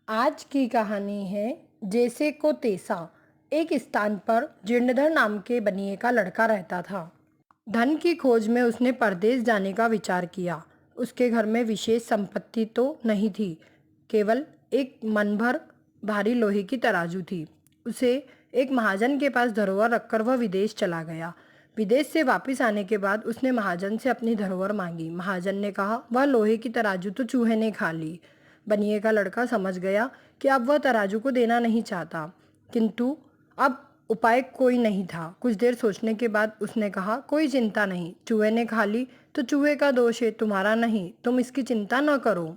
आज की कहानी है जैसे को तैसा। एक स्थान पर जीर्णधर नाम के बनिए का लड़का रहता था। धन की खोज में उसने परदेश जाने का विचार किया। उसके घर में विशेष संपत्ति तो नहीं थी, केवल एक मन भर भारी लोहे की तराजू थी। उसे एक महाजन के पास धरोहर रखकर वह विदेश चला गया। विदेश से वापस आने के बाद उसने महाजन से अपनी धरोहर मांगी। महाजन ने कहा, वह लोहे की तराजू तो चूहे ने खा ली। बनिए का लड़का समझ गया कि अब वह तराजू को देना नहीं चाहता, किंतु अब उपाय कोई नहीं था। कुछ देर सोचने के बाद उसने कहा, कोई चिंता नहीं, चूहे ने खा ली तो चूहे का दोष है, तुम्हारा नहीं। तुम इसकी चिंता न करो।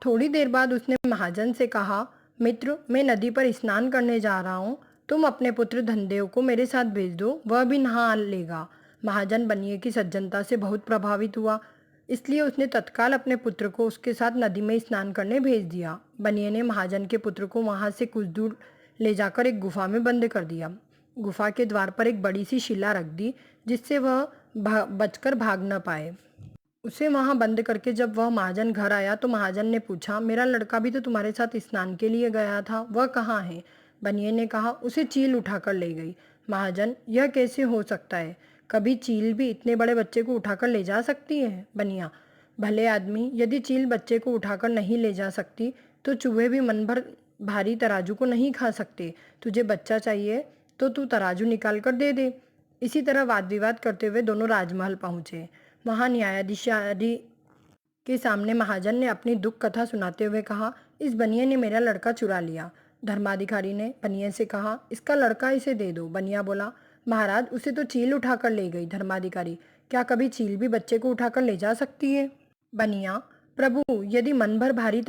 थोड़ी देर बाद उसने महाजन से कहा, मित्र, मैं नदी पर स्नान करने जा रहा हूँ। तुम अपने पुत्र धनदेव को मेरे साथ भेज दो, वह भी नहा लेगा। महाजन बनिए की सज्जनता से बहुत प्रभावित हुआ, इसलिए उसने तत्काल अपने पुत्र को उसके साथ नदी में स्नान करने भेज दिया। बनिए ने महाजन के पुत्र को वहां से कुछ दूर ले जाकर एक गुफा में बंद कर दिया। गुफा के द्वार पर एक बड़ी सी शिला रख दी, जिससे वह बचकर भाग न पाए। उसे वहां बंद करके जब वह महाजन घर आया तो महाजन ने पूछा, मेरा लड़का भी तो तुम्हारे साथ स्नान के लिए गया था, वह कहाँ है? बनिए ने कहा, उसे चील उठाकर ले गई। महाजन, यह कैसे हो सकता है? कभी चील भी इतने बड़े बच्चे को उठाकर ले जा सकती है? बनिया, भले आदमी, यदि चील बच्चे को उठाकर नहीं ले जा सकती तो चूहे भी मन भर भारी तराजू को नहीं खा सकते। तुझे बच्चा चाहिए तो तू तराजू निकाल कर दे दे। इसी तरह वाद विवाद करते हुए दोनों राजमहल पहुंचे। वहां न्यायाधीशारी के सामने महाजन ने अपनी दुख कथा सुनाते हुए कहा, इस बनिए ने मेरा लड़का चुरा लिया। धर्माधिकारी ने बनिए से कहा, इसका लड़का इसे दे दो। बनिया बोला, महाराज, उसे तो चील उठाकर ले गई। धर्माधिकारी, क्या कभी चील भी बच्चे को उठाकर ले जा सकती है? बनिया, प्रभु, यदि मन भर भारी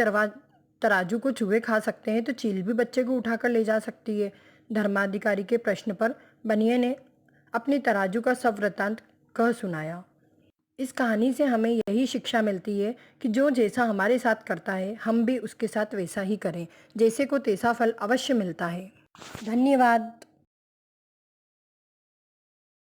तराजू को चूहे खा सकते हैं तो चील भी बच्चे को उठाकर ले जा सकती है। धर्माधिकारी के प्रश्न पर बनिए ने अपनी तराजू का सब वृत्तांत कह सुनाया। इस कहानी से हमें यही शिक्षा मिलती है कि जो जैसा हमारे साथ करता है हम भी उसके साथ वैसा ही करें। जैसे को तैसा फल अवश्य मिलता है। धन्यवाद।